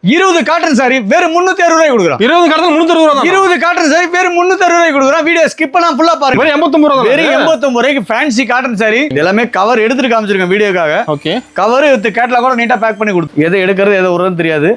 20 cotton sorry வெறும் 360 ரூபாய் கொடுக்குறோம். 20 காட்டன் 360 ரூபாய். 20 காட்டன் சாரி வெறும் 360 ரூபாய் கொடுக்குறோம். வீடியோ ஸ்கிப் பண்ணாம ஃபுல்லா பாருங்க. வெறும் 89 ரூபாய். வெறும் 89 ரூபாய்க்கு ஃபேன்சி காட்டன் சாரி. எல்லாமே கவர் எடுத்து காமிச்சிருக்கேன் வீடியோக்காக. ஓகே. கவர் வித் கேட்லாக் கூட நீட்டா பேக் பண்ணி கொடுத்து. எதை எடுக்கிறது எதை விடுறதுன்னு தெரியாது.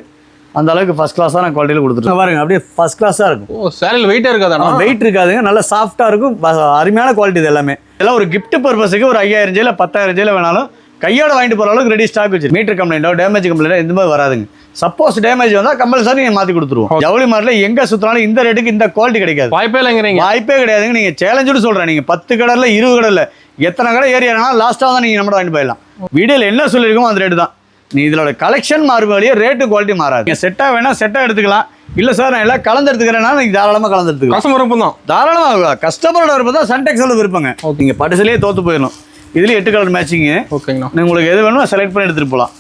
அந்த அளவுக்கு ஃபர்ஸ்ட் கிளாஸான குவாலிட்டியில கொடுத்துருக்கோம். பாருங்க அப்படியே ஃபர்ஸ்ட் கிளாஸா இருக்கும். ஓ சாரில வெயிட்டா இருக்காதா? வெயிட் இருக்காதுங்க. நல்ல சாஃப்ட்டா இருக்கும். அருமையான குவாலிட்டி இது எல்லாமே. எல்லாம் ஒரு gift பர்பஸ்க்கு ஒரு 5000 ஜெயில 10000 ஜெயில வேணாலும் கையோட வாங்கிட்டு போற அளவுக்கு ரெடி ஸ்டாக் வச்சு. மீட்டர் கம்ப்ளைண்டோ டேமேஜ் கம்ப்ளைண்டோ எந்த மாதிரி வராதுங்க. சப்போஸ் டேமேஜ் வந்தா கம்பல்சரி நீங்க மாத்தி கொடுத்துருவோம். ஜவுளி மார்ட்ல எங்க சுத்தினாலும் இந்த ரேட்டுக்கு இந்த குவாலிட்டி கிடைக்காது. வாய்ப்பே இல்லைங்கறீங்க. வாய்ப்பே கிடையாதுங்க. நீங்க சேலஞ்சோட சொல்றேன். நீங்க 10 கடைல 20 கடைல எத்தனை கடை ஏரியானா லாஸ்டா தான் நீங்க நம்ம வாங்கிட்டு போயிடலாம். வீடியோல என்ன சொல்லிருக்கோம் அந்த ரேட்டு தான். நீ இதோட கலெக்ஷன் மாறுபடியே ரேட்டு குவாலிட்டி மாறாது. நீங்க செட்டா வேணா செட்டா எடுத்துக்கலாம். இல்ல சார் நான் எல்லாம் கலந்து எடுத்துக்கிறேன்னா நீங்க தாராளமா கலந்து எடுத்துக்கலாம். கஸ்டமர் விருப்பம் தான். தாராளமா கஸ்டமரோட விருப்பம் தான். சன்டெக்ஸோட விருப்பங்க. நீங்க பட்டுசிலேயே தோத்து போயிடணும். இதுல 8 கலர் மேட்சிங். ஓகேங்கண்ணா. உங்களுக்கு எது வேணுமோ செலக்ட் பண்ணி எடுத்துட்டு போலாம்.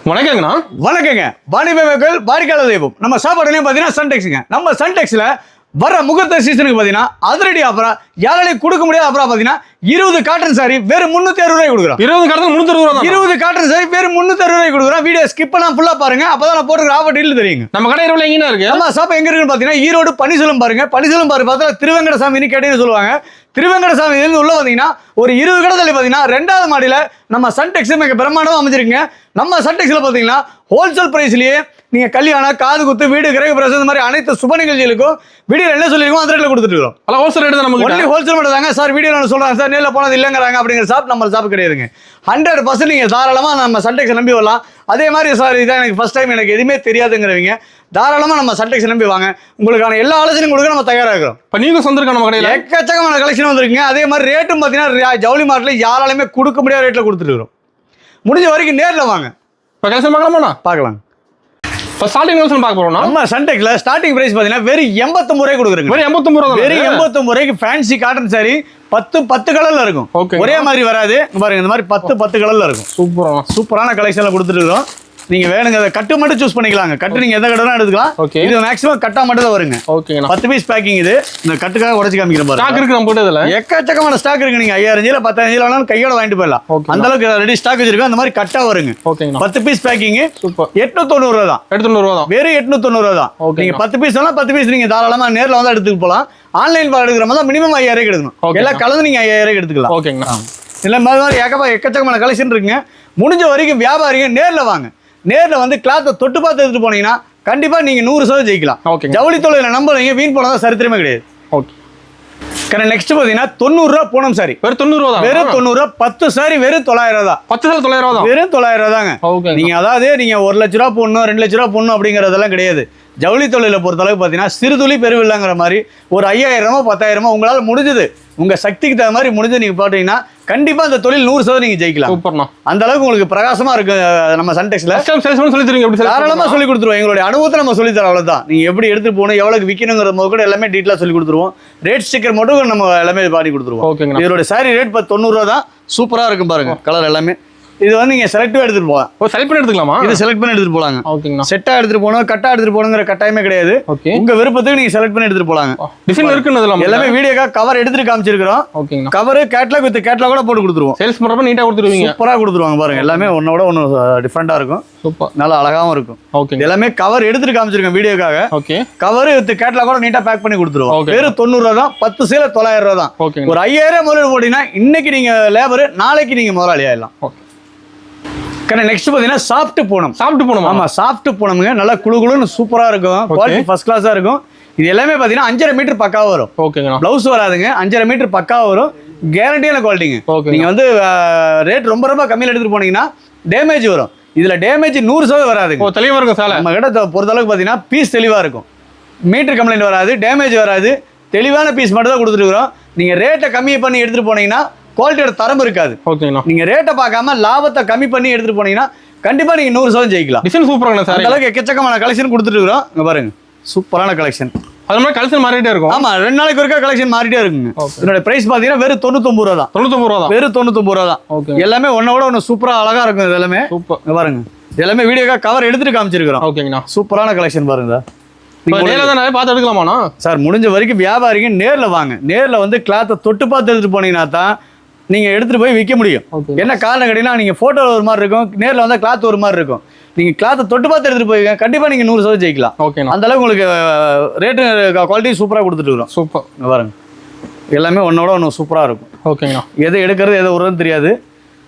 வணக்கங்கண்ணா. வணக்கங்க. வாணிபேவர்கள் வாடிக்கையாளர் தெய்வம். நம்ம சாப்பாடுலையும் பார்த்தீங்கன்னா சன்டெக்ஸுங்க. நம்ம சன்டெக்ஸ்ல வர முகூர்த்த சீசனுக்கு பார்த்தீங்கன்னா அதிரடி ஆஃபரா யாராலையும் கொடுக்க முடியாத ஆஃபரா பார்த்தீங்கன்னா 20 காட்டன் சாரி வெறும் 360 ரூபாய் கொடுக்குறோம். 20 காட்டன் 360 ரூபாய். 20 காட்டன் சாரி வெறும் 360 ரூபாய் கொடுக்குறோம். வீடியோ ஸ்கிப் பண்ணாம ஃபுல்லா பாருங்க. அப்பதான் நான் போட்டுக்கிற ஆஃபர் டீல் தெரியுங்க. நம்ம கடை எவ்வளவு எங்கனா இருக்கு? நம்ம ஷாப் எங்க இருக்குன்னு பார்த்தீங்கன்னா ஈரோடு பனிசலம் பாருங்க. பனிசலம் பாரு பார்த்தா திருவெங்கடசாமின்னு கேட்டேன்னு சொல்லுவாங்க. திருவெங்கடசாமி இருந்து உள்ள வந்தீங்கன்னா ஒரு 20 கடை தள்ளி பார்த்தீங்கன்னா 2வது மாடியில நம்ம சன்டெக்ஸ் மிக பிரம்மாண்டமா அமைஞ்சிருக்குங்க. நம்ம சன்டெக்ஸ்ல பார்த்தீங்கன்னா ஹோல்சேல் பிரைஸ்லயே நீங்க கல்யாணம் காது குத்து வீடு கிரக பிரசவம் இந்த மாதிரி அனைத்து சுப நிகழ்ச்சிகளுக்கும் வீடியோ என்ன சொல்லிருக்கோம் அந்த ரேட்ல கொடுத்துட்டு இருக்கோம். அல்ல ஹோல்சேல் ரேட் தான் நமக்கு. ஒன்லி ஹோல்சேல் மட்டும் தாங்க சார். வீடியோல நான் சொல்றேன் சார் நேர்ல போனது இல்லங்கறாங்க அப்படிங்கிற ஷாப் நம்ம ஷாப் கிடையாதுங்க. 100% நீங்க தாராளமா நம்ம சன்டெக்ஸ் நம்பி வரலாம். அதே மாதிரி சார் இதான் எனக்கு ஃபர்ஸ்ட் டைம் எனக்கு எதுவுமே தெரியாதுங்கிறவங்க தாராளமா நம்ம சன்டெக்ஸ் நம்பி வாங்க. உங்களுக்கான எல்லா ஆலோசனையும் கொடுக்க நம்ம தயாரா இருக்கிறோம். இப்ப நீங்க சொந்திருக்க நம்ம கடையில எக்கச்சக்கமான கலெக்ஷன் வந்திருக்குங்க. அதே மாதிரி ரேட்டும் பாத்தீங்கன்னா ஜவுளி மார்ட்ல யாராலுமே கொடுக்க முடியாத ரேட்ல கொடுத்துட்டு இருக்கோம். முடிஞ்ச வரைக்கும் நேர்ல வாங்க. இப்ப கலெக்ஷன் பார்க்கலாமா? பார்க்கலாம். இப்ப ஸ்டார்டிங் கலெக்ஷன் பார்க்க போறோம். நம்ம சன்டெக்ஸ்ல ஸ்டார்டிங் பிரைஸ் பாத்தீங்கன்னா வெறும் 89 ரூபாய் கொடுக்குறோம். வெறும் 89 ரூபாய். வெறும் 89 ரூபாய்க்கு ஃபேன்சி காட்டன் சாரி 10 கலர்ல இருக்கும். ஒரே மாதிரி வராது. பாருங்க இந்த மாதிரி 10 கலர்ல இருக்கும். சூப்பரான கலெக்ஷன்ல கொடுத்துட்டு இருக்கோம். நீங்க வேணுங்க கட்டு மட்டும் சூஸ் பண்ணிக்கலாங்க. கட்டு நீங்க எந்த கடை எடுத்துக்கலாம். இது மேக்ஸிமம் கட்டா மட்டும் தான் வருங்க. 10 பீஸ் பேக்கிங். இது இந்த கட்டுக்காக உடைச்சு காமிக்கிற பாருங்க. ஸ்டாக் இருக்கு நம்ம போட்டதுல. எக்கச்சக்கமான ஸ்டாக் இருக்கு. நீங்க 5000 ஜீல 10000 ஜீல வேணாலும் கையோட வாங்கிட்டு போயிடலாம். அந்த அளவுக்கு ரெடி ஸ்டாக் வச்சிருக்கோம். அந்த மாதிரி கட்டா வருங்க. 10 பீஸ் பேக்கிங். சூப்பர். 890 ரூபாய் தான். 890 ரூபாய் தான். வெறும் 890 ரூபாய் தான். நீங்க 10 பீஸ் வேணா 10 பீஸ் நீங்க தாராளமா நேர்ல வந்து எடுத்துட்டு போலாம். ஆன்லைன் பால் எடுக்கிற மாதிரி மினிமம் 5000 எடுக்கணும். எல்லாம் கலந்து நீங்க 5000 எடுத்துக்கலாம். ஓகேங்கண்ணா. இல்ல மாதிரி எக்கச்சக்கமான கலெக்ஷன் இருக்குங்க. முடிஞ்ச வரைக்கும் வியாபாரிங்க நேர்ல வாங்க. நேர்ல வந்து கிளாத்தை தொட்டு பார்த்து எடுத்துட்டு போனீங்கன்னா கண்டிப்பா நீங்க 100% ஜெயிக்கலாம். ஜவுளி தொழில நம்புறீங்க வீண் போனதா சரித்திரமே கிடையாது. ஓகே. நெக்ஸ்ட் பாத்தீங்கன்னா 90 ரூபாய் பூனம் சாரி. வெறும் 90 ரூபாய் தான். வெறும் 90 ரூபாய் 10 சாரி வெறும் 900 தான். 10 சாரி 900 தான். வெறும் 900 தாங்க. நீங்க அதாவது நீங்க 1 லட்ச ரூபாய் போடணும் 2 லட்ச ரூபாய் போடணும் அப்படிங்கறதெல்லாம் கிடையாது. ஜவுளி தொழிலை பொறுத்த அளவுக்கு பாத்தீங்கன்னா சிறுதுளி பெருவில்லாங்கிற மாதிரி ஒரு 5000 10000 உங்களால முடிஞ்சது உங்க சக்திக்கு தகுந்த மாதிரி முடிஞ்சு நீங்க போட்டீங்கன்னா கண்டிப்பா அந்த தொழில் 100% நீங்க ஜெயிக்கலாம். சூப்பர்ண்ணா. அந்த அளவுக்கு உங்களுக்கு பிரகாசமா இருக்கு நம்ம சன்டெக்ஸ்ல. சொல்லி தருவீங்க எப்படி தாராளமா சொல்லி கொடுத்துருவோம். எங்களுடைய அனுபவத்தை நம்ம சொல்லி தரோம். அவ்வளவுதான். நீங்க எப்படி எடுத்து போகணும் எவ்வளவு விற்கணுங்கிற போது கூட எல்லாமே டீட்டெயிலா சொல்லி கொடுத்துருவோம். ரேட் ஸ்டிக்கர் மட்டும் நம்ம எல்லாமே பாடி கொடுத்துருவோம். இதோட சாரி ரேட் 90 ரூபாய் தான். சூப்பரா இருக்கும் பாருங்க கலர் எல்லாமே. இது வந்து நீங்க செலக்டிவா எடுத்துட்டு போலாம். செலக்ட் பண்ணி எடுத்துக்கலாமா? இது செலக்ட் பண்ணி எடுத்துட்டு போலாங்க. ஓகேங்களா. செட்டா எடுத்துட்டு போணும் கட்டா எடுத்துட்டு போணுங்கிற கட்டாயமே கிடையாது. உங்க விருப்பத்துக்கு நீங்க செலக்ட் பண்ணி எடுத்துட்டு போலாங்க. டிசைன் இருக்குன்னு எல்லாமே வீடியோக்கா கவர் எடுத்துட்டு காமிச்சிருக்கோம். ஓகேங்களா. கவர் கேட்லாக் வித் கேட்லாக் கூட போட்டு கொடுத்துருவோம். சேல்ஸ் பண்றப்ப நீட்டா கொடுத்துருவீங்க. சூப்பரா கொடுத்துருவாங்க பாருங்க. எல்லாமே ஒன்னோட ஒன்னு டிஃபரெண்டா இருக்கும். சூப்பர். நல்லா அழகாவும் இருக்கும். ஓகே. எல்லாமே கவர் எடுத்துட்டு காமிச்சிருக்கோம் வீடியோக்காக. ஓகே. கவர் வித் கேட்லாக் கூட நீட்டா பேக் பண்ணி கொடுத்துருவோம். வெறும் 90 ரூபாய் தான். 10 சேல 900 ரூபாய் தான். ஒரு 5000 முதலீடு போட்டீங்கன்னா இன்னைக்கு நீங்க லேபர் நாளைக்கு நீங்க முதலாளி ஆயிடலாம். நெக்ஸ்ட் பாத்தீங்கன்னா சாஃப்ட் பூனம். சாஃப்ட் பூனம். ஆமா சாஃப்ட் பூனம்ங்க. நல்லா குளுகுளுன்னு சூப்பரா இருக்கும். குவாலிட்டி ஃபர்ஸ்ட் கிளாஸா இருக்கும். இது எல்லாமே பாத்தீங்கன்னா 5.5 மீட்டர் பக்காவா வரும். ஓகேங்க. பிளவுஸ் வராதுங்க. 5.5 மீட்டர் பக்காவா வரும். கேரண்டியான குவாலிட்டிங்க. நீங்க வந்து ரேட் ரொம்ப கம்மியில எடுத்துட்டு போனீங்கன்னா டேமேஜ் வரும். இதுல டேமேஜ் 100% வராதுங்க. தெளிவா இருக்கும் சார். நம்ம கிட்ட பொறுத்த அளவுக்கு பாத்தீங்கன்னா பீஸ் தெளிவா இருக்கும். மீட்டர் கம்ப்ளைண்ட் வராது. டேமேஜ் வராது. தெளிவான பீஸ் மட்டும் தான் கொடுத்துருக்கோம். நீங்க ரேட்டை கம்மி பண்ணி எடுத்துட்டு போனீங்கன்னா குவாலிட்டியோட தரம் இருக்காது. ஓகேங்களா. நீங்க ரேட்டை பார்க்காம லாபத்தை கம்மி பண்ணி எடுத்துட்டு போனீங்கன்னா கண்டிப்பா நீங்க 100% ஜெயிக்கலாம். டிசைன் சூப்பரான சார். அந்த அளவுக்கு எக்கச்சக்கமான கலெக்ஷன் கொடுத்துட்டு இருக்கோம். இங்க பாருங்க சூப்பரான கலெக்ஷன். அது மாதிரி கலெக்ஷன் மாறிட்டே இருக்கும். ஆமா 2 நாளைக்கு ஒருக்கா கலெக்ஷன் மாறிட்டே இருக்குங்க. இதோட பிரைஸ் பாத்தீங்கன்னா வெறும் 99 ரூபாய் தான். 99 ரூபாய் தான். வெறும் 99 ரூபாய் தான். எல்லாமே ஒன்னோட ஒன்னு சூப்பரா அழகா இருக்கும். இது எல்லாமே சூப்பர். இங்க பாருங்க எல்லாமே வீடியோக்கா கவர் எடுத்துட்டு காமிச்சிருக்கோம். ஓகேங்களா. சூப்பரான கலெக்ஷன் பாருங்க. பார்த்து எடுக்கலாமா சார்? முடிஞ்ச வரைக்கும் வியாபாரிங்க நேர்ல வாங்க. நேர்ல வந்து கிளாத்தை தொட்டு பார்த்து எடுத்துட்டு போனீங்கன்னா தான் நீங்க எடுத்துட்டு போய் விற்க முடியும். என்ன காரணம் கேட்டீங்கன்னா நீங்க போட்டோல ஒரு மாதிரி இருக்கும். நேர்ல வந்தா கிளாத் ஒரு மாதிரி இருக்கும். நீங்கள் கிளாத்தை தொட்டு பார்த்து எடுத்துகிட்டு போய்ங்க கண்டிப்பாக நீங்கள் 100% ஜெயிக்கலாம். ஓகேண்ணா. அந்த அளவுக்கு உங்களுக்கு ரேட்டு குவாலிட்டி சூப்பராக கொடுத்துட்டு இருக்கிறோம். சூப்பர். பாருங்க எல்லாமே ஒன்னோட ஒன்று சூப்பராக இருக்கும். ஓகேண்ணா. எது எடுக்கிறது எது விடுறதுன்னு தெரியாது,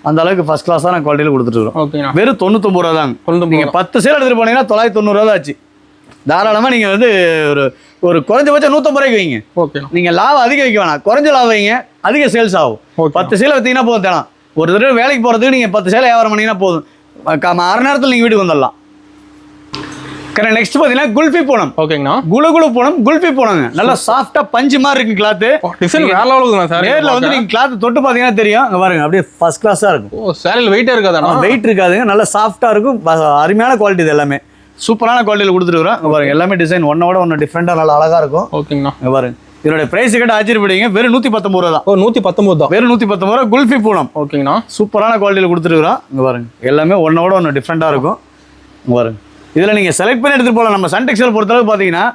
அந்த அளவுக்கு ஃபர்ஸ்ட் கிளாஸான குவாலிட்டியில் கொடுத்துட்டு இருக்கோம். ஓகேண்ணா. வெறும் 99 ரூபா தாங்க. 99. நீங்கள் 10 சேல் எடுத்துகிட்டு போனீங்கன்னா 990 ரூபா தான் ஆச்சு. தாராளமாக நீங்கள் வந்து ஒரு குறைஞ்சபட்சம் 150 ரூபாய்க்கு வைங்க. ஓகேண்ணா. நீங்கள் லாபம் அதிகம் வைக்க வேணாம், குறைஞ்ச லாபம் வைங்க, அதிக சேல்ஸ் ஆகும். 10 சேலை வைத்தீங்கன்னா போதும். தேனா ஒரு தடவை வேலைக்கு போகிறதுக்கு நீங்கள் 10 சேலை வியாபாரம் பண்ணிங்கன்னா போதும், அரை நேரத்தில் நீங்கள் வீட்டுக்கு வந்துடலாம். நெக்ஸ்ட் பார்த்தீங்கன்னா குல்ஃபி பூனம். ஓகேங்கண்ணா. குளு பூனம் குல்ஃபி பூனங்க, நல்லா சாஃப்டாக பஞ்சு மாதிரி இருக்கு கிளாத்து. டிசைன் வேற லெவலுக்கு தான் சார். நேரில் வந்து நீங்கள் கிளாத் தொட்டு பார்த்தீங்கன்னா தெரியும். அங்கே பாருங்க அப்படியே ஃபர்ஸ்ட் கிளாஸாக இருக்கும். ஓ சேலையில் வெயிட்டே இருக்காதா? வெயிட் இருக்காதுங்க, நல்லா சாஃப்டாக இருக்கும். அருமையான குவாலிட்டி, இது எல்லாமே சூப்பரான குவாலிட்டியில் கொடுத்துருக்குறோம். இங்கே பாருங்க எல்லாமே டிசைன் ஒன்னோட ஒன்று டிஃப்ரெண்டாக நல்லா அழகாக இருக்கும். ஓகேங்கண்ணா. இங்கே பாருங்க இதோட பிரைஸ் கிட்ட ஆச்சரியப்படுவீங்க. வெறும் 119 ரூபா தான். ஓ 119 தான். வெறும் 119 ரூபா குல்ஃபி பூனம். ஓகேங்கண்ணா. சூப்பரான குவாலிட்டியில் கொடுத்துருக்குறோம். இங்கே பாருங்க எல்லாமே ஒன்னோட ஒன்று டிஃப்ரெண்டாக இருக்கும். இங்கே பாருங்க இதில் நீங்கள் செலக்ட் பண்ணி எடுத்துகிட்டு போகலாம். நம்ம சன் டெக்ஸ்டைல் பொறுத்தளவுக்கு பார்த்தீங்கன்னா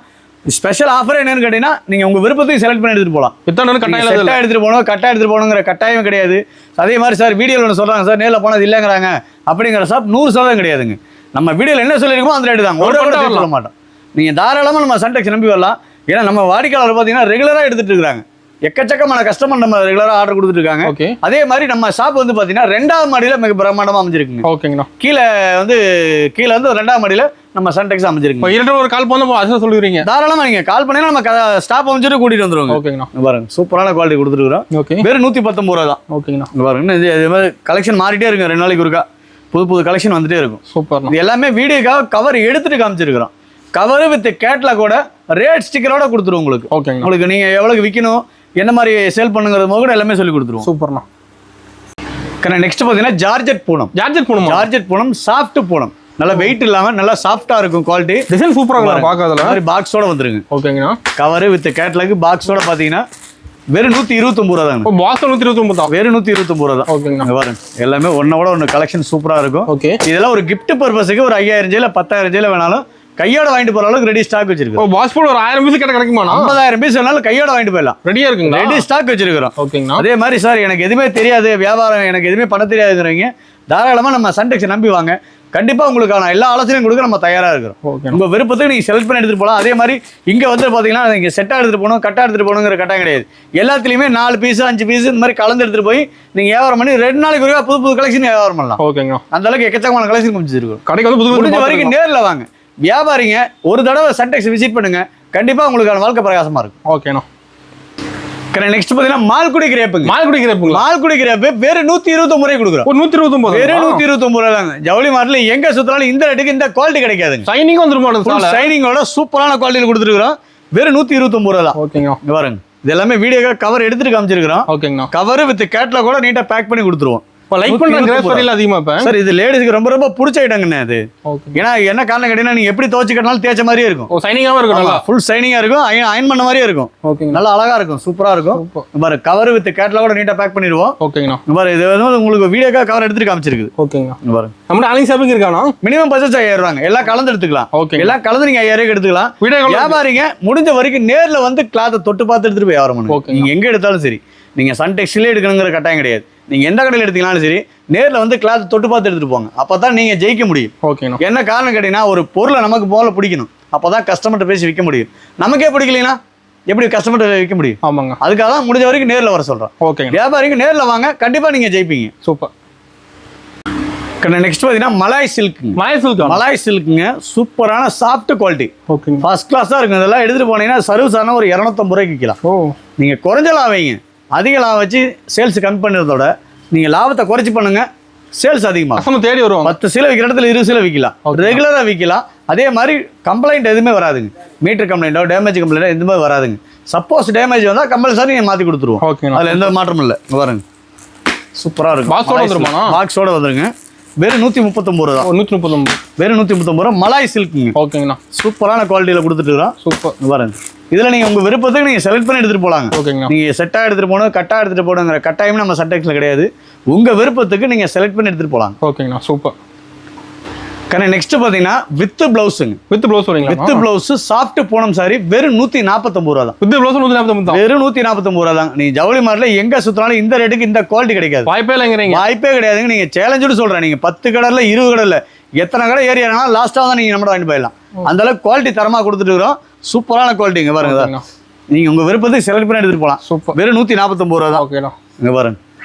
ஸ்பெஷல் ஆஃபர் என்னன்னு கேட்டீங்கன்னா நீங்கள் உங்கள் விருப்பத்தையும் செலக்ட் பண்ணி எடுத்துகிட்டு போகலாம். இத்தனை கட்டாயம் எடுத்துகிட்டு போகணும், கட்டாயம் எடுத்துகிட்டு போகணுங்கிற கட்டாயம் கிடையாது. அதே மாதிரி சார் வீடியோவில் ஒன்று சொல்கிறாங்க சார், நேரில் போனது இல்லைங்கிறாங்க அப்படிங்கிற சார் 100% கிடையாதுங்க. நம்ம வீடியோவில் என்ன சொல்லியிருக்கோமோ அந்த ரேட்டு தான், ஒரு கூட சொல்ல மாட்டோம். நீங்கள் தாராளமாக நம்ம சன் டெக்ஸ் நம்பி வரலாம். ஏன்னா நம்ம வாடிக்கையாளர் பார்த்தீங்கன்னா ரெகுலராக எடுத்துகிட்டு இருக்காங்க. எக்கச்சக்கமான கஸ்டமர் நம்ம ரெகுலராக ஆர்டர் கொடுத்துட்டு இருக்காங்க. ஓகே. அதே மாதிரி நம்ம ஷாப் வந்து பார்த்தீங்கன்னா 2வது மாடியில் மிக பிரம்மாண்டமாக அமைஞ்சிருக்குங்க. ஓகேங்கண்ணா. கீழே வந்து 2வது மாடியில் நம்ம சன் டெக்ஸ் அமைஞ்சிருக்கு. இரண்டு ஒரு கால் பண்ண அதை சொல்லுவீங்க. தாராளமாக நீங்கள் கால் பண்ணீங்கன்னா நம்ம ஸ்டாப் அமைச்சிட்டு கூட்டிகிட்டு வந்துருவோங்க. ஓகேங்கண்ணா. பாருங்க சூப்பரான குவாலிட்டி கொடுத்துருக்குறோம். ஓகே. வெறும் 119 ரூபா தான். ஓகேங்கண்ணா. பாருங்க இது மாதிரி கலெக்ஷன் மாறிட்டே இருக்கும், 2 நாளைக்கு ஒருக்கா புது கலெக்ஷன் வந்துட்டே இருக்கும். சூப்பர். இது எல்லாமே வீடியோக்காக கவர் எடுத்துட்டு காமிச்சிருக்கிறோம். கவர் வித் கேட்லாகோட ரேட் ஸ்டிக்கரோட கொடுத்துருவோம் உங்களுக்கு. ஓகேங்க. உங்களுக்கு நீங்கள் எவ்வளோக்கு விற்கணும், என்ன மாதிரி சேல் பண்ணுங்கிறது கூட எல்லாமே சொல்லி கொடுத்துருவோம். சூப்பர்ண்ணா. நெக்ஸ்ட் பார்த்தீங்கன்னா georgette Poonam. Georgette Poonam soft Poonam, நல்லா வெயிட் இல்லாமல் நல்லா சாஃப்டாக இருக்கும். குவாலிட்டி டிசைன் சூப்பராக இருக்கும் பார்க்கறதுல. மாதிரி பாக்ஸோட வந்துருங்க. ஓகேங்கண்ணா. கவர் வித் கேட்லாக் பாக்ஸோட பார்த்தீங்கன்னா வெறும் 129 ரூபா தாங்க. பாக்ஸ் 129 தான். வெறும் 129 ரூபா தான். ஓகேங்கண்ணா. பாருங்க எல்லாமே ஒன்னோட ஒன்று கலெக்ஷன் சூப்பராக இருக்கும். ஓகே. இதெல்லாம் ஒரு கிஃப்ட் பர்பஸுக்கு ஒரு 5000 ஜெயில 10000 ஜெயில வேணாலும் கையோட வாங்கிட்டு போற அளவுக்கு ரெடி ஸ்டாக் வச்சிருக்கோம். பாக்ஸ் போல ஒரு 1000 பீஸ் கிட்ட கிடைக்குமா? 50000 பீஸ் வேணாலும் கையோட வாங்கிட்டு போயிடலாம். ரெடியா இருக்குங்க. ரெடி ஸ்டாக் வச்சிருக்கிறோம். ஓகேங்கண்ணா. அதே மாதிரி சார் எனக்கு எதுவுமே தெரியாது, வியாபாரம் எனக்கு எதுவுமே பண்ண தெரியாதுங்கிறவங்க தாராளமாக நம்ம சன் டெக்ஸ் நம்பி வாங்க. கண்டிப்பாக உங்களுக்கான எல்லா ஆலோசனையும் கொடுக்க நம்ம தயாராக இருக்கிறோம். உங்கள் விருப்பத்துக்கு நீங்கள் செலக்ட் பண்ணி எடுத்துகிட்டு போகலாம். அதே மாதிரி இங்கே வந்து பார்த்தீங்கன்னா நீங்கள் செட்டாக எடுத்துகிட்டு போகணும், கட்டாக எடுத்துகிட்டு போகணுங்கிற கட்டாயம் கிடையாது. எல்லாத்துலேயுமே 4 பீஸ் 5 பீஸ் இந்த மாதிரி கலந்து எடுத்துகிட்டு போய் நீங்கள் வியாபாரம் பண்ணி 2 நாளைக்கு ஒருக்கா புது கலெக்ஷன் வியாபாரம் பண்ணலாம். ஓகேங்க. அந்த அளவுக்கு எக்கச்சக்கமான கலெக்ஷன் முடிச்சிருக்கும். கடைக்கு வந்து புது வரைக்கும் நேரில் வாங்க. வியாபாரிங்க ஒரு தடவை சன் டெக்ஸ் விசிட் பண்ணுங்க, கண்டிப்பாக உங்களுக்கான வாழ்க்கை பிரகாசமாக இருக்கும். ஓகேண்ணா. நெக்ஸ்ட் பார்த்தீங்கன்னா மால்குடி கிரேப்புங்க. மால்குடி கிரேப்பு வேறு 129 ரூபாய் கொடுக்குறோம். 129 வெறும் 129 ரூபா தாங்க. ஜவுளி மார்ட்ல எங்க சுத்தினாலும் இந்த ரேட்டுக்கு இந்த குவாலிட்டி கிடைக்காதுங்க. ஷைனிங் வந்துருமா? ஷைனிங்கோட சூப்பரான குவாலிட்டியில் கொடுத்துருக்கோம். வெறும் 129 ரூபா தான். ஓகேங்க. பாருங்க இது எல்லாமே வீடியோ கவர் எடுத்துட்டு காமிச்சிருக்கிறோம். ஓகேங்கண்ணா. கவர் வித் கேட்லாக் கூட நீட்டா பேக் பண்ணி கொடுத்துருவோம். லைக் பண்ற கிரேஸ் வரையில அதிகமா இப்ப சார் இது லேடிஸ்க்கு ரொம்ப பிடிச்ச ஐட்டங்கண்ணே அது. ஏன்னா என்ன காரணம் கேட்டீங்கன்னா நீங்க எப்படி துவச்சு கட்டினாலும் தேய்ச்ச மாதிரியே இருக்கும். ஷைனிங்காவும் இருக்கும், நல்லா ஃபுல் ஷைனிங்கா இருக்கும், அயன் பண்ண மாதிரியே இருக்கும். ஓகேங்க. நல்லா அழகா இருக்கும், சூப்பரா இருக்கும். பாரு கவர் வித் கேட்லாக் நீட்டா பேக் பண்ணிடுவோம். ஓகேங்கண்ணா. பாரு இது வந்து உங்களுக்கு வீடியோக்கா கவர் எடுத்துட்டு காமிச்சிருக்கு. ஓகேங்க. பாருங்க நம்ம ஆன்லைன் ஷாப்பிங் இருக்கானா? மினிமம் பட்ஜெட் 5000 ரூபாங்க. எல்லாம் கலந்து எடுத்துக்கலாம். ஓகே. எல்லாம் கலந்து நீங்க 5000 எடுத்துக்கலாம். வியாபாரிங்க முடிஞ்ச வரைக்கும் நேர்ல வந்து கிளாத்தை தொட்டு பார்த்து எடுத்துட்டு போய் வியாபாரம் பண்ணுங்க. நீங்க எங்க எடுத்தாலும் சரி, நீங்க சன் டெக்ஸ்டைலே எடுக்கணுங்கிற கட்டாயம் கிடையாது. நீங்க எந்த கடையில் எடுத்தீங்கனாலும் சரி நேரில் வந்து கிளாத் தொட்டு பார்த்து எடுத்துட்டு போங்க. அப்பதான் நீங்க ஜெயிக்க முடியும். ஓகேண்ணா. என்ன காரணம் கேட்டீங்கன்னா ஒரு பொருளை நமக்கு போல பிடிக்கணும், அப்பதான் கஸ்டமர்கிட்ட பேசி விற்க முடியும். நமக்கே பிடிக்கலனா எப்படி கஸ்டமர்கிட்ட விற்க முடியும்? ஆமாங்க. அதுக்காக தான் முடிஞ்ச வரைக்கும் நேரில் வர சொல்றேன். ஓகே. வியாபாரிக்கு நேரில் வாங்க, கண்டிப்பா நீங்க ஜெயிப்பீங்க. சூப்பர். நெக்ஸ்ட் பார்த்தீங்கன்னா மலாய் சில்க்குங்க. சூப்பரான சாஃப்ட் குவாலிட்டி. ஓகேங்க. ஃபர்ஸ்ட் கிளாஸாக இருக்கும். இதெல்லாம் எடுத்துட்டு போனீங்கன்னா சர்வீஸ் ஆனால் ஒரு 250 ரூபாய்க்கு விற்கலாம். நீங்கள் குறைஞ்ச லாபம் வைங்க, அதிக லாபம் வச்சு சேல்ஸ் கம்மி பண்ணுறதோட நீங்கள் லாபத்தை குறைச்சி பண்ணுங்க, சேல்ஸ் அதிகமாக தேடி வரும். 10 சீலை விற்கிற இடத்துல 20 சீலை விற்கலாம், ரெகுலராக விற்கலாம். அதே மாதிரி கம்ப்ளைண்ட் எதுவுமே வராதுங்க. மீட்டர் கம்ப்ளைண்ட்டோ டேமேஜ் கம்ப்ளைண்ட்டோ எதுவுமே வராதுங்க. சப்போஸ் டேமேஜ் வந்தால் கம்பல்சரி நீங்கள் மாற்றி கொடுத்துருவோம். அதில் எந்த மாற்றமும் இல்லை. பாருங்க சூப்பராக இருக்கும். பாக்ஸோட வந்துருங்க. வெறும் 139 ரூபா. 139. வெறும் 139 ரூபா. மலாய் சில்க்குங்க. ஓகேங்கண்ணா. சூப்பரான குவாலிட்டியில் கொடுத்துட்டு இருக்கோம். சூப்பர். பாருங்க இதில் நீங்கள் உங்கள் விருப்பத்துக்கு நீங்கள் செலக்ட் பண்ணி எடுத்துகிட்டு போகலாங்க. ஓகேங்கண்ணா. நீங்கள் செட்டாக எடுத்துகிட்டு போகணும், கட்டாக எடுத்துகிட்டு போகணுங்கிற கட்டாயமே நம்ம சன் டெக்ஸில் கிடையாது. உங்கள் விருப்பத்துக்கு நீங்கள் செலக்ட் பண்ணி எடுத்துகிட்டு போகலாம். ஓகேங்கண்ணா. சூப்பர். நெக்ஸ்ட் பார்த்தீங்கன்னா வித் பிளவுஸுங்க. With blouse soft Poonam sari வெறும் 149 ரூபா தான். வித் பிளவுஸ் 149 தான். வெறும் 149 ரூபா தான். நீ ஜவுளி மார்ட்ல எங்க சுத்தினாலும் இந்த ரேட்டுக்கு இந்த குவாலிட்டி கிடைக்காது. வாய்ப்பே இல்லைங்கிறீங்க? வாய்ப்பே கிடையாதுங்க. நீங்க சேலஞ்சோடு சொல்றேன். நீங்க 10 கடல்ல 20 கடல்ல எத்தனை கடை ஏறி இறங்கினா லாஸ்ட்டாக தான் நீங்கள் நம்மளோட வாங்கிட்டு போயிடலாம். அந்த அளவுக்கு குவாலிட்டி தரமாக கொடுத்துட்டு இருக்கிறோம். சூப்பரான குவாலிட்டிங்க பாருங்க. நீங்கள் உங்கள் விருப்பத்துக்கு செலக்ட் பண்ணி எடுத்துகிட்டு போகலாம். சூப்பர். வெறும் 149 ரூபா தான். ஓகேண்ணா. இங்கே பாருங்க,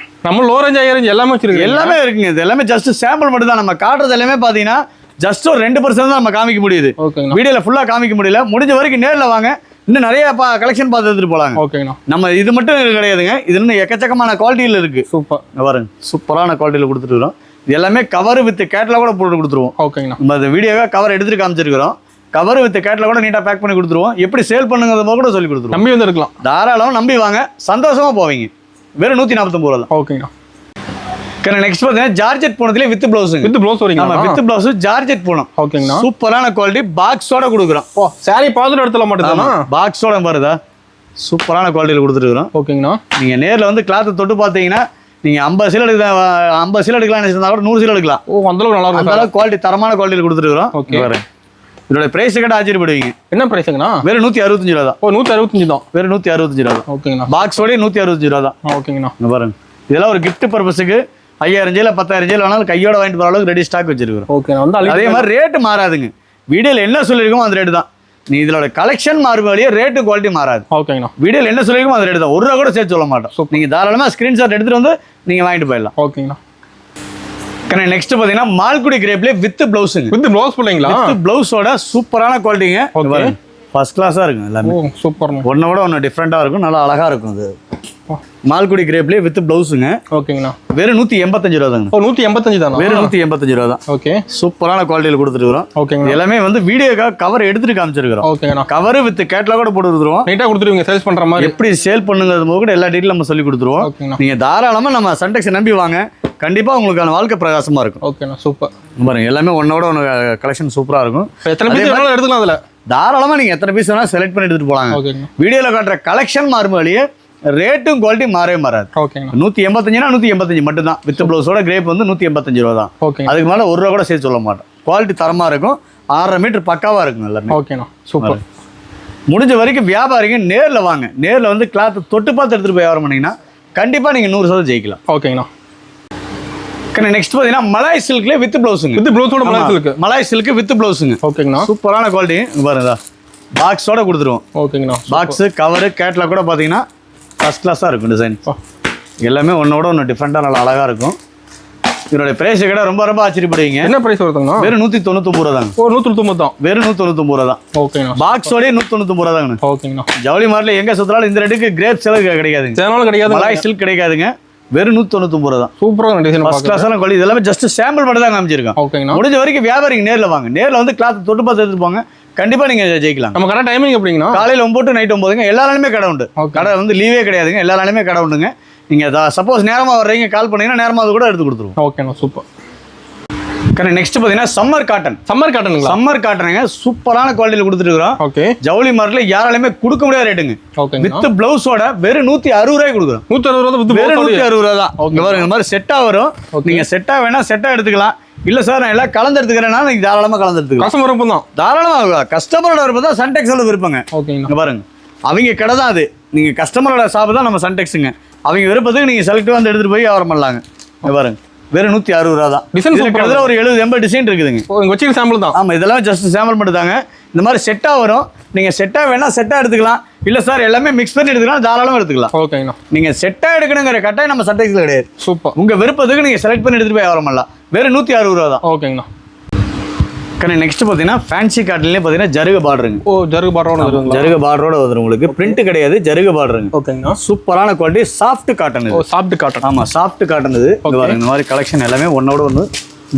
நம்ம லோ ரேஞ்ச் ஹை ரேஞ்ச் எல்லாமே வச்சிருக்கோம். எல்லாமே இருக்குங்க. இது எல்லாமே ஜஸ்ட் சாம்பிள் மட்டும் தான். நம்ம காட்டுறது எல்லாமே பார்த்தீங்கன்னா ஜஸ்ட் ஒரு 2% தான் நம்ம காமிக்க முடியுது. ஓகேங்கண்ணா. வீடியோவில் ஃபுல்லாக காமிக்க முடியல. முடிஞ்ச வரைக்கும் நேரில் வாங்க, இன்னும் நிறைய கலெக்ஷன் பார்த்து எடுத்துட்டு போகலாங்க. ஓகேங்கண்ணா. நம்ம இது மட்டும் கிடையாதுங்க, இது இன்னும் எக்கச்சக்கமான குவாலிட்டியில் இருக்குது. சூப்பர். பாருங்க, சூப்பரான குவாலிட்டியில் கொடுத்துருக்குறோம். இது எல்லாமே கவர் வித் கேட்டலாக் கூட போட்டு கொடுத்துருவோம். ஓகேங்கண்ணா. நம்ம அந்த வீடியோவை கவர் எடுத்துட்டு காமிச்சிருக்கிறோம். கவர் வித் கேட்டலாக் கூட நீட்டாக பேக் பண்ணி கொடுத்துருவோம். எப்படி சேல் பண்ணுங்கிறத கூட சொல்லி கொடுத்துருவோம். நம்பி வந்து இருக்கலாம். தாராளமாக நம்பி வாங்க, சந்தோஷமாக போவீங்க. வெறும் 149 ரூபா தான். ஓகேங்கண்ணா. நெக்ஸ்ட் பார்த்தீங்கன்னா ஜார்ஜெட் பூனத்திலே வித் ப்ளவுஸுங்க. வித் ப்ளவுஸ் வரீங்க. ஆமா, வித் ப்ளவுஸ் ஜார்ஜெட் பூனம். ஓகேங்கண்ணா. சூப்பரான குவாலிட்டி, பாக்ஸோட கொடுக்குறோம். ஓ, சாரி பாத்துட்டு இடத்துல மட்டும் தானா? பாக்ஸோட பாருதா, சூப்பரான குவாலிட்டியில் கொடுத்துருக்குறோம். ஓகேங்கண்ணா. நீங்கள் நேரில் வந்து கிளாத்தை தொட்டு பார்த்தீங்கன்னா நீங்கள் 50 சீல் எடுக்கலாம், 50 சீல் எடுக்கலாம்னு நினைச்சிருந்தா கூட 100 சீல் எடுக்கலாம். ஓ, அந்த அளவுக்கு நல்லா இருக்கும். அந்த அளவுக்கு குவாலிட்டி தரமான குவாலிட்டியில் கொடுத்துருக்குறோம். ஓகே. இதோட பிரைஸ் கிட்ட ஆச்சரியப்படுவீங்க. என்ன பிரைஸுங்கண்ணா? வெறும் 165 ரூபா தான். ஓ, 165 தான். வெறும் 165 ரூபா தான். ஓகேங்கண்ணா. பாக்ஸோடய 165 ரூபா தான். ஓகேங்கண்ணா. பாருங்க, இதெல்லாம் ஒரு கிஃப்ட் பர்பஸுக்கு 5000 ஜெயில 10000 ஜெயில் வேணாலும் கையோட வாங்கிட்டு போகிற அளவுக்கு ரெடி ஸ்டாக் வச்சிருக்கிறோம். ஓகே. அதே மாதிரி ரேட்டு மாறாதுங்க. வீடியோவில் என்ன சொல்லியிருக்கோம் அந்த ரேட்டு தான். நீ இதோட கலெக்ஷன் மாறும் வழியே ரேட்டு குவாலிட்டி மாறாது. ஓகேங்கண்ணா. வீடியோவில் என்ன சொல்லியிருக்கோம் அந்த ரேட்டு தான். ஒரு ரூபா கூட சேர்த்து சொல்ல மாட்டோம். நீங்கள் தாராளமாக ஸ்க்ரீன்ஷாட் எடுத்துகிட்டு வந்து நீங்கள் வாங்கிட்டு போயிடலாம். ஓகேங்கண்ணா. நெக்ஸ்ட் பார்த்தீங்கன்னா மால்குடி கிரேப்லேயே வித் ப்ளவுஸுங்க. வித் ப்ளவுஸ் பண்ணீங்களா? வித் ப்ளவுஸோட சூப்பரான குவாலிட்டிங்க. ஃபர்ஸ்ட் கிளாஸாக இருக்கும். எல்லாமே சூப்பர். ஒன்றை விட ஒன்று டிஃப்ரெண்ட்டாக இருக்கும், நல்லா அழகாக இருக்கும். அது மால்குடி கிரேப்லேயே வித் ப்ளவுஸுங்க. ஓகேங்கண்ணா. வெறும் 185 ரூபா தாங்க. ஓ, 185 தானா? வெறும் 185 ரூபா தான். ஓகே. சூப்பரான குவாலிட்டியில் கொடுத்துருக்குறோம். ஓகேங்க. எல்லாமே வந்து வீடியோக்காக கவர் எடுத்துட்டு காமிச்சிருக்கிறோம். ஓகேங்கண்ணா. கவர் வித் கேட்டலாக் கூட போட்டு கொடுத்துருவோம். நீட்டாக கொடுத்துருவீங்க சேல்ஸ் பண்ணுற மாதிரி. எப்படி சேல் பண்ணுங்கிறது போக கூட எல்லா டீட்டெயிலும் நம்ம சொல்லி கொடுத்துருவோம். ஓகேங்கண்ணா. நீங்கள் தாராளமாக நம்ம சன்டெக்ஸை நம்பி வாங்க, கண்டிப்பாக உங்களுக்கான வாழ்க்கை பிரகாசமாக இருக்கும். ஓகேண்ணா. சூப்பர். பாருங்க, எல்லாமே ஒன்னோட ஒன்று கலெக்ஷன் சூப்பராக இருக்கும். எத்தனை பீஸ் வேணாலும் எடுத்துக்கலாம் அதில். தாராளமாக நீங்கள் எத்தனை பீஸ் வேணாலும் செலக்ட் பண்ணி எடுத்துகிட்டு போகலாங்க. ஓகேங்க. வீடியோவில் காட்டுற கலெக்ஷன் மாறும் வழியே ரேட்டும் குவாலிட்டி மாறவே மாறாது. ஓகேங்க. 185னா 185 மட்டும் தான். வித் ப்ளவுஸோட கிரேப் வந்து 185 ரூபா தான். ஓகே. அதுக்கு மேலே 1 ரூபா கூட சேர்த்து சொல்ல மாட்டோம். குவாலிட்டி தரமாக இருக்கும். 6.5 மீட்டர் பக்காவாக இருக்கும் எல்லாமே. ஓகேண்ணா. சூப்பர். முடிஞ்ச வரைக்கும் வியாபாரிங்க நேரில் வாங்க. நேரில் வந்து கிளாத்தை தொட்டு பார்த்து எடுத்துகிட்டு போய் வியாபாரம் பண்ணிங்கன்னா கண்டிப்பாக நீங்கள் 100% ஜெயிக்கலாம். ஓகேங்கண்ணா. நெக்ஸ்ட் பார்த்தீங்கன்னா மலாய் சில்க்லேயே வித் ப்ளவுஸுங்க. வித் ப்ளவுஸோட மலாய் சில்க். மலாய் சில்க் வித் ப்ளவுஸுங்க. ஓகேங்கண்ணா. சூப்பரான குவாலிட்டி. பாருங்க, பாக்ஸோட கொடுத்துருவோம். ஓகேங்கண்ணா. பாக்ஸு கவரு கேட்லாக் கூட பார்த்தீங்கன்னா ஃபர்ஸ்ட் கிளாஸாக இருக்கும். டிசைன் எல்லாமே ஒன்னோட ஒன்று டிஃப்ரெண்ட்டாக நல்லா அழகாக இருக்கும். இதோட பிரைஸ் கிட்ட ரொம்ப ரொம்ப ஆச்சரியப்படுவீங்க. என்ன பிரைஸ் வருதுங்கண்ணா? வெறும் 199 ரூபா தாங்க. ஓ, 199 தான். வெறும் 199 ரூபா தான். ஓகேண்ணா. பாக்ஸோடய 199 ரூபா தாங்க. ஓகேங்கண்ணா. ஜவுளி மார்ட்டில் எங்கே சுற்றினாலும் இந்த ரேட்டுக்கு கிரேப் செலவு கிடைக்காதுங்க. சேனலும் கிடைக்காது, மலாய் சில்க் கிடைக்காதுங்க. வெறும் 199 ரூபா தான். சூப்பராக டிசைன். ஃபர்ஸ்ட் கிளாஸான குவாலிட்டி. இதெல்லாமே ஜஸ்ட் சாம்பிள் மட்டும் தான் காமிச்சிருக்கோம். ஓகேங்கண்ணா. முடிஞ்ச வரைக்கும் வியாபாரிங்க நேரில் வாங்க. நேரில் வந்து கிளாத் தொட்டு பார்த்து எடுத்துட்டு போங்க, கண்டிப்பாக நீங்கள் ஜெயிக்கலாம். நம்ம கடை டைமிங் எப்படிங்கண்ணா? காலையில் 9 to நைட் 9ங்க. எல்லா நாளுமே கடை உண்டு. கடை வந்து லீவே கிடையாதுங்க. எல்லா நாளுமே கடை உண்டுங்க. நீங்கள் சப்போஸ் நேரமாக வர்றீங்க, கால் பண்ணீங்கன்னா நேரமாக அது கூட எடுத்து கொடுத்துருவோம். ஓகேண்ணா. சூப்பர். நெக்ஸ்ட் பார்த்தீங்கன்னா சம்மர் காட்டன். சம்மர் காட்டனுங்களா? சம்மர் காட்டனுங்க. சூப்பரான குவாலிட்டியில் கொடுத்துருக்கோம். ஓகே. ஜவுளி மார்ட்டில் யாராலுமே கொடுக்க முடியாத ரேட்டுங்க. ஓகே. வித் ப்ளவுஸோட வெறும் 160 ரூபாய் கொடுக்குறோம். 160 ரூபா வித் வெறும் 160 ரூபா தான். இங்க பாருங்க, இந்த மாதிரி செட்டாக வரும். நீங்கள் செட்டாக வேணா செட்டாக எடுத்துக்கலாம். இல்லை சார் நான் எல்லாம் கலந்து எடுத்துக்கிறேன்னா நீங்கள் தாராளமாக கலந்து எடுத்துக்கலாம். கஸ்டமர் விருப்பம் தான். தாராளமாக கஸ்டமரோட விருப்பம் தான். சன்டெக்ஸோட விருப்பங்க. ஓகேங்க. இங்க பாருங்க, அவங்க கடை தான் அது. நீங்கள் கஸ்டமரோட ஷாப்பு தான் நம்ம சன்டெக்ஸுங்க. அவங்க விருப்பத்துக்கு நீங்கள் செலக்ட் வந்து எடுத்துகிட்டு போய் வியாபாரம் பண்ணலாங்க. இங்க பாருங்க, வெறும் 160 ரூபா தான். டிசைன் கிட்டத்தட்ட ஒரு 70-80 டிசைன் இருக்குதுங்க. வச்சு சாம்பிள் தான். ஆமாம், இதெல்லாம் ஜஸ்ட் சாம்பிள் மட்டும் தாங்க. இந்த மாதிரி செட்டாக வரும். நீங்கள் செட்டாக வேணா செட்டாக எடுத்துக்கலாம். இல்லை சார் எல்லாமே மிக்ஸ் பண்ணி எடுத்துக்கலாம், தாராளமாக எடுத்துக்கலாம். ஓகேங்கண்ணா. நீங்கள் செட்டாக எடுக்கணுங்கிற கட்டாயம் நம்ம சன்டெக்ஸில் கிடையாது. சூப்பர். உங்கள் விருப்பத்துக்கு நீங்கள் செலக்ட் பண்ணி எடுத்துகிட்டு போய் வியாபாரம் பண்ணலாம். வெறும் 160 ரூபா தான். ஓகேங்கண்ணா. நெக்ஸ்ட் பார்த்தீங்கன்னா ஃபேன்சி காட்டன்லேயே பார்த்தீங்கன்னா ஜருக பார்டருங்க. ஓ, ஜருக பார்டரோட வருதுங்களா? ஜருக பார்டரோட வந்துடும் உங்களுக்கு. பிரிண்ட் கிடையாது, ஜருக பார்டருங்க. ஓகேங்கண்ணா. சூப்பரான quality. Soft cotton. Oh, soft cotton. ஆமாம், சாஃப்ட் காட்டன். இது பாருங்க, இந்த மாதிரி கலெக்ஷன் எல்லாமே ஒன்னோட ஒன்று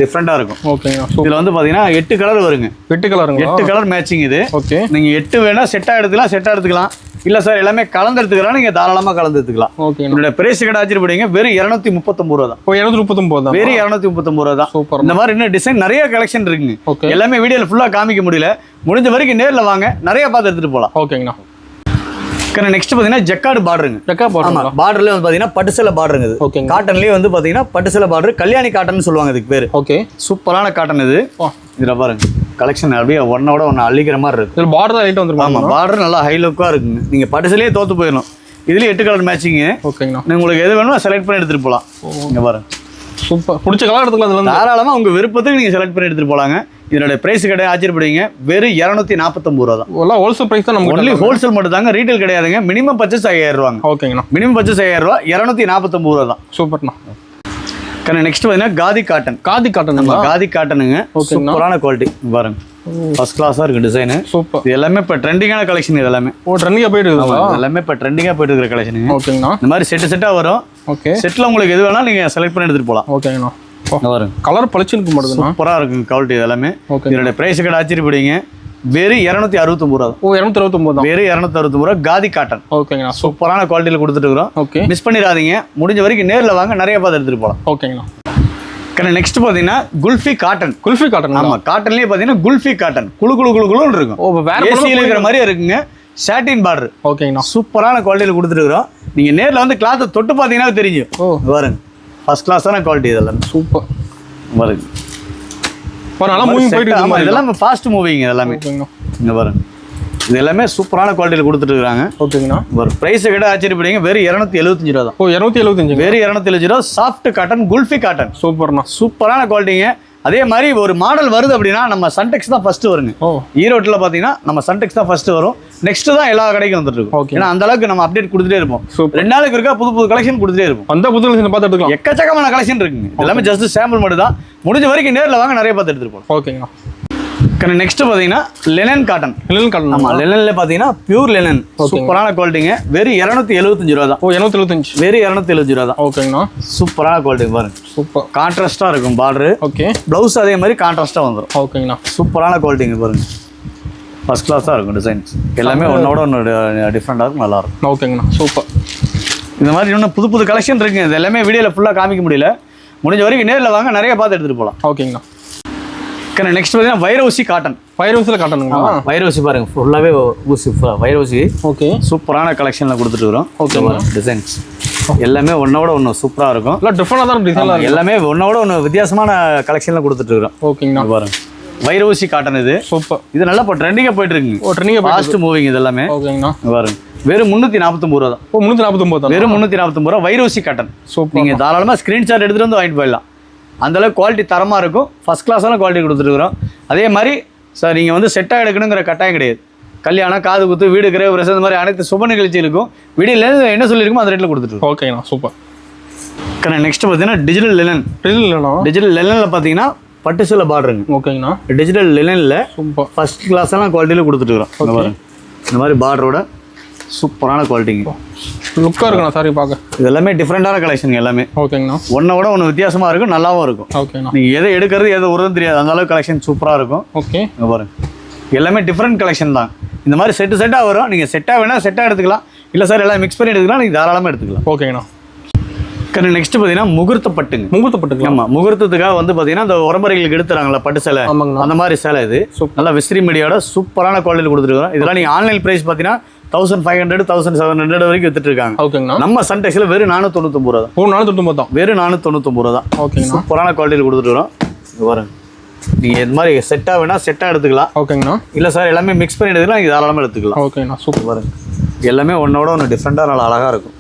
டிஃப்ரெண்ட்டாக இருக்கும். ஓகேங்கண்ணா. இதில் வந்து பார்த்தீங்கன்னா 8 கலர் வருங்க. 8 கலருங்க. 8 கலர் மேட்சிங் இது. ஓகே. நீங்கள் 8 வேணா செட்டாக எடுத்துக்கலாம், செட்டாக எடுத்துக்கலாம். இல்லை சார் எல்லாமே கலந்து எடுத்துக்கலாம், நீங்கள் தாராளமாக கலந்து எடுத்துக்கலாம். ஓகே. என்னோட பிரைஸ் கடை ஆச்சரியப்படுவீங்க. வெறும் 239 ரூபா தான். ஓ, 239 தான். வெறும் 239 ரூபா தான். சூப்பர். இந்த மாதிரி இன்னும் டிசைன் நிறைய கலெக்ஷன் இருக்குங்க. ஓகே. எல்லாமே வீடியோவில் ஃபுல்லாக காமிக்க முடியல. முடிஞ்ச வரைக்கும் நேரில் வாங்க, நிறைய பார்த்து எடுத்துகிட்டு போகலாம். ஓகேங்கண்ணா. நெக்ஸ்ட் பார்த்தீங்கன்னா ஜக்கார்டு பார்டருங்க. Jacquard border. பார்டர்லேயே வந்து பார்த்தீங்கன்னா பட்டுசேலை பார்டருங்க. இது ஓகேங்க. காட்டன்லேயே வந்து பார்த்தீங்கன்னா பட்டுசேலை பார்டர். கல்யாணி காட்டன் சொல்லுவாங்க இதுக்கு பேர். ஓகே. சூப்பரான காட்டன் இது. இதில் பாருங்க, கலெக்ஷன் அப்படியே ஒன்னோட ஒன்று அள்ளிக்கிற மாதிரி இருக்கு. இதில் பார்டர் லைட் வந்துருக்கும். ஆமாம், பார்டர் நல்லா ஹை லுக்காக இருக்குங்க. நீங்கள் பட்டுசேலையே தோற்று போயிடணும். இதுலேயே 8 கலர் மேட்சிங்கு. ஓகேங்கண்ணா. உங்களுக்கு எது வேணுமோ செலக்ட் பண்ணி எடுத்துகிட்டு போகலாம். இங்கே பாருங்க, சூப்பர். பிடிச்ச கலர் எடுத்துக்கலாம் இதுல இருந்து. தாராளமா உங்க விருப்பத்துக்கு நீங்க செலக்ட் பண்ணி எடுத்துட்டு போலாங்க. இதனோட பிரைஸ் கிடையாது, ஆச்சரியப்படுவீங்க. வெறும் 249 ரூபா தான். எல்லாம் ஹோல்சேல் பிரைஸ் தான் நமக்கு. ஒன்லி ஹோல்சேல் மட்டும் தாங்க, ரீட்டைல் கிடையாதுங்க. மினிமம் பர்ச்சேஸ் 5000 ரூபாங்க. ஓகேங்கண்ணா. மினிமம் பர்ச்சேஸ் 5000 ரூபா, 249 ரூபா தான். சூப்பர்ண்ணா. நெக்ஸ்ட் பார்த்தீங்கன்னா காதி காட்டன். காதி காட்டன். நம்ம காதி காட்டனுங்க. சூப்பரான குவாலிட்டி பாருங்க. ஃபர்ஸ்ட் கிளாஸா இருக்கு டிசைன். சூப்பர். இது எல்லாமே இப்போ ட்ரெண்டிங்கான கலெக்ஷன். இது எல்லாமே ட்ரெண்டிங்கா போயிட்டு இருக்கு. எல்லாமே இப்போ ட்ரெண்டிங்கா போயிட்டு இருக்கிற கலெக்ஷனுங்க. ஓகேங்கண்ணா. இந்த மாதிரி செட்டா வரும். ஓகே. செட்ல உங்களுக்கு எது வேணாலும் நீங்க செலக்ட் பண்ணி எடுத்துட்டு போலாம். ஓகேங்கண்ணா. பாருங்க கலர் பளிச்சுன்னு மாட்டேங்குதுண்ணா. சூப்பரா இருக்குங்க குவாலிட்டி இது எல்லாமே. ஓகே. இதோட பிரைஸ் கடை ஆச்சரியப்படுவீங்க. வெறும் 269 ரூபா தான். 269 தான். வெறும் 269 ரூபா காதி காட்டன். ஓகேங்கண்ணா. சூப்பரான குவாலிட்டியில் கொடுத்துட்டு இருக்கிறோம். ஓகே. மிஸ் பண்ணிடாதீங்க. முடிஞ்ச வரைக்கும் நேர்ல வாங்க, நிறைய பார்த்து எடுத்துட்டு போலாம். ஓகேங்கண்ணா. நெக்ஸ்ட் பாத்தீங்கன்னா குல்ஃபி காட்டன். குல்ஃபி காட்டன். ஆமா, காட்டன்லயே பாத்தீங்கன்னா குல்ஃபி காட்டன். குளு குளு குளு குளுன்னு இருக்கும். ஓ, வேற ஏசியில் இருக்கிற மாதிரி இருக்குங்க. சாட்டின் பார்டர். ஓகேங்கண்ணா. சூப்பரான குவாலிட்டியில் கொடுத்துட்டு இருக்கிறோம். நீங்க நேர்ல வந்து கிளாத்தை தொட்டு பாத்தீங்கன்னா தெரியும். ஓ, பாருங்க ஃபர்ஸ்ட் கிளாஸான குவாலிட்டி இதெல்லாம். சூப்பர். பாருங்க நல்லா மூவிங் போயிட்டு இருக்கு. ஆமா, இதெல்லாம் ஃபாஸ்ட் மூவிங் இதெல்லாம். ஓகேங்கண்ணா. இங்க பாருங்க, இது எல்லாமே சூப்பரான குவாலிட்டியில் கொடுத்துட்டு இருக்காங்க. ஓகேங்கண்ணா. ஒரு பிரைஸ் கிட்ட ஆச்சரியப்படுங்க. வெறும் 275 ரூபா தான். ஓ, 275. வெறும் 275 ரூபா. Soft cotton, kulfi cotton. சூப்பர்ண்ணா. சூப்பரான குவாலிட்டிங்க. அதே மாதிரி ஒரு மாடல் வருது அப்படின்னா நம்ம சன்டெக்ஸ் தான் ஃபர்ஸ்ட் வருங்க. ஓ, ஈரோட்டில் பார்த்தீங்கன்னா நம்ம சன்டெக்ஸ் தான் ஃபர்ஸ்ட் வரும். நெக்ஸ்ட் தான் எல்லா கடைக்கும் வந்துட்டு இருக்கும். ஓகே. ஏன்னா அந்த அளவுக்கு நம்ம அப்டேட் கொடுத்துட்டே இருப்போம். சூப்பர். 2 நாளுக்கு இருக்கா புது புது கலெக்ஷன் கொடுத்துட்டே இருப்போம். அந்த புது கலெக்ஷன் பார்த்து எடுத்துக்கலாம். எக்கச்சக்கமான கலெக்ஷன் இருக்குங்க. எல்லாமே ஜஸ்ட் சாம்பிள் மட்டும் தான். முடிஞ்ச வரைக்கும் நேரில் வாங்க, நிறைய பார்த்து எடுத்துட்டு போகலாம். ஓகேங்கண்ணா. நெக்ஸ்ட் பார்த்தீங்கன்னா லெனன் காட்டன். Linen cotton. ஆமா, லெனன்ல பார்த்தீங்கன்னா பியூர் லெனன். சூப்பரான குவாலிட்டிங்க. வெறும் 275 ரூபா தான். ஓ, 275. வெறும் 275 ரூபா தான். ஓகேங்கண்ணா. சூப்பரான குவாலிட்டி பாருங்க. சூப்பர். கான்ட்ராஸ்டா இருக்கும் பார்டர். ஓகே. பிளவுஸ் அதே மாதிரி கான்ட்ராஸ்டா வந்துடும். ஓகேங்கண்ணா. சூப்பரான குவாலிட்டிங்க பாருங்க. ஃபர்ஸ்ட் கிளாஸாக இருக்கும் டிசைன்ஸ். எல்லாமே ஒன்னோட ஒன்று டிஃப்ரெண்டாக இருக்கும், நல்லா இருக்கும். ஓகேங்கண்ணா. சூப்பர். இந்த மாதிரி இன்னும் புது புது கலெக்ஷன் இருக்குங்க. இது எல்லாமே வீடியோவில் ஃபுல்லாக காமிக்க முடியல. முடிஞ்ச வரைக்கும் நேரில் வாங்க, நிறைய பார்த்து எடுத்துகிட்டு போகலாம். ஓகேங்கண்ணா. நெக்ஸ்ட் பார்த்தீங்கன்னா வைரவுசி காட்டன். வைரவுசியில் காட்டணுங்களா? வைரவுசி பாருங்க, ஃபுல்லாகவே ஊசி வைரவுசி. ஓகே. சூப்பரான கலெக்ஷனில் கொடுத்துட்டு வரோம். ஓகே. டிசைன்ஸ் எல்லாமே ஒன்னோட ஒன்று சூப்பராக இருக்கும். இல்லை, டிஃப்ரெண்டாக தான் டிசைன். எல்லாமே ஒன்னோட ஒன்று வித்தியாசமான கலெக்ஷனில் கொடுத்துட்டு இருக்கிறோம். ஓகேங்கண்ணா. பாருங்க வைரவுசி காட்டன். இது சூப்பர். இது நல்லா இப்போ ட்ரெண்டிங்காக போயிட்டு இருக்குங்க. ஓ, ட்ரெண்டிங்காக ஃபாஸ்ட் மூவிங் இது எல்லாமே. ஓகேங்கண்ணா. பாருங்க வெறும் 349 ரூபா தான். ஓ, 349 தான். வெறும் 349 ரூபா வைரோசி காட்டன். சூப்பர். நீங்கள் தாராளமாக ஸ்க்ரீன்ஷாட் எடுத்துகிட்டு வந்து வாங்கிட்டு போயிடலாம். அந்தளவுக்கு குவாலிட்டி தரமாக இருக்கும். ஃபஸ்ட் கிளாஸான குவாலிட்டி கொடுத்துருக்குறோம். அதே மாதிரி சார் நீங்கள் வந்து செட்டாக எடுக்கணுங்கிற கட்டாயம் கிடையாது. கல்யாணம், காது குத்து, வீடு கிரக பிரசவம், இந்த மாதிரி அனைத்து சுப நிகழ்ச்சிகளுக்கும் வீடியோவில் என்ன சொல்லியிருக்கோம் அந்த ரேட்டில் கொடுத்துருக்கோம். ஓகேண்ணா. சூப்பர். நெக்ஸ்ட் பார்த்தீங்கன்னா டிஜிட்டல் லெனன். டிஜிட்டல் லெனனில் பார்த்தீங்கன்னா பட்டு சில பார்டருங்க. ஓகேங்கண்ணா. டிஜிட்டல் லெனனில் சூப்பர். ஃபஸ்ட் கிளாஸெல்லாம் குவாலிட்டியில் கொடுத்துட்டுருக்குறோம். இந்த மாதிரி பார்டரோட சூப்பரான குவாலிட்டிங்க. லுக்காக இருக்குண்ணா சாரி பார்க்க. இது எல்லாமே டிஃப்ரெண்டான கலெக்ஷன் எல்லாமே. ஓகேங்கண்ணா. ஒன்னோட ஒன்று வித்தியாசமாக இருக்கும், நல்லாவும் இருக்கும். ஓகேண்ணா. நீங்கள் எதை எடுக்கிறது எதை உருதுன்னு தெரியாது, அந்த அளவுக்கு கலெக்ஷன் சூப்பராக இருக்கும். ஓகே. இங்கே பாருங்க, எல்லாமே டிஃப்ரெண்ட் கலெக்ஷன் தான். இந்த மாதிரி செட்டாக வரும். நீங்கள் செட்டாக வேணால் செட்டாக எடுத்துக்கலாம். இல்லை சார் எல்லாம் மிக்ஸ் பண்ணி எடுத்துக்கலாம், நீங்கள் தாராளமாக எடுத்துக்கலாம். ஓகேங்கண்ணா. நெக்ஸ்ட் பார்த்தீங்கன்னா முகூர்த்த பட்டுங்க. முகூர்த்த பட்டுங்க. ஆமாம், முகூர்த்தத்துக்காக வந்து பார்த்தீங்கன்னா இந்த உரம்பரைகளுக்கு எடுத்துறாங்களா பட்டு சேலை, அந்த மாதிரி சேலை. இது நல்லா விசிறி மீடியோட சூப்பரான குவாலிட்டியில் கொடுத்துருக்கோம். இதெல்லாம் நீங்கள் ஆன்லைன் ப்ரைஸ் பார்த்தீங்கன்னா 1500 1700 வரைக்கும் வித்துட்டு இருக்காங்க. ஓகேங்கண்ணா. நம்ம சன்டெக்ஸில் வெறும் 499 ரூபா தான். ஓ, 499 தான். வெறும் 499 ரூபா தான். ஓகேங்கண்ணா. சூப்பரான குவாலிட்டியில் கொடுத்துருக்கோம். பாருங்க, நீங்கள் இது மாதிரி செட்டாக வேணால் செட்டாக எடுத்துக்கலாம். ஓகேங்கண்ணா. இல்லை சார் எல்லாமே மிக்ஸ் பண்ணி எடுத்துக்கலாம், நீங்கள் தாராளமாக எடுத்துக்கலாம். ஓகேண்ணா. சூப்பர். பாருங்க, எல்லாமே ஒன்னோட ஒன்று டிஃப்ரெண்டாக நல்லா அழகாக இருக்கும்.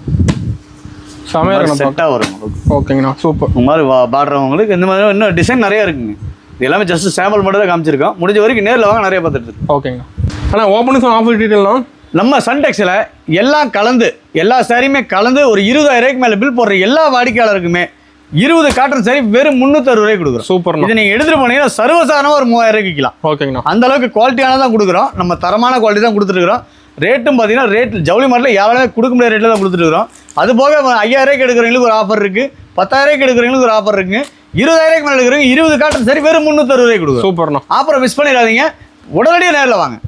செமையாக செட்டாக வரும். ஓகேங்கண்ணா. சூப்பர். இந்த மாதிரி பாடுறவங்களுக்கு இந்த மாதிரி இன்னும் டிசைன் நிறைய இருக்குங்க. இது எல்லாமே ஜஸ்ட் சாம்பிள் மட்டும் தான் காமிச்சிருக்கோம். முடிஞ்ச வரைக்கும் நேரில் வாங்க, நிறைய பார்த்துட்டு. ஓகேங்கண்ணா. ஆனால் ஓப்பனிங் ஆஃபர் டீட்டெயிலாம் நம்ம சன்டெக்ஸில் எல்லாம் கலந்து, எல்லா சாரியுமே கலந்து ஒரு 20,000 ரூபாய்க்கு மேலே பில் போடுற எல்லா வாடிக்கையாளருக்குமே 20 காட்டன் சாரி வெறும் 360 ரூபாய்க்கு கொடுக்குறோம். சூப்பர். இது நீங்கள் எடுத்துகிட்டு போனீங்கன்னா சர்வசாதாரணமாக ஒரு 3000 ரூபாய்க்கு விற்கலாம். ஓகேங்கண்ணா. அந்த அளவுக்கு குவாலிட்டியான கொடுக்குறோம். நம்ம தரமான குவாலிட்டி தான் கொடுத்துருக்குறோம். ரேட்டும் பார்த்தீங்கன்னா ரேட் ஜவுளி மார்ட்டில் யாராலும் கொடுக்க முடியாத ரேட்டில் தான் கொடுத்துருக்குறோம். அது போக 5000 ரூபாய்க்கு எடுக்கிறவங்களுக்கு ஒரு ஆஃபர் இருக்குது, 10,000 ரூபாய்க்கு எடுக்கிறவங்களுக்கு ஒரு ஆஃபர் இருக்குங்க, 20,000 ரூபாய்க்கு மேலே எடுக்கிறவங்க 20 காட்டன் சாரி வெறும் 360 ரூபாய்க்கு கொடுக்குறோம். சூப்பர்ண்ணா. ஆஃபரை மிஸ் பண்ணிடாதீங்க, உடனடியாக நேரில் வாங்க.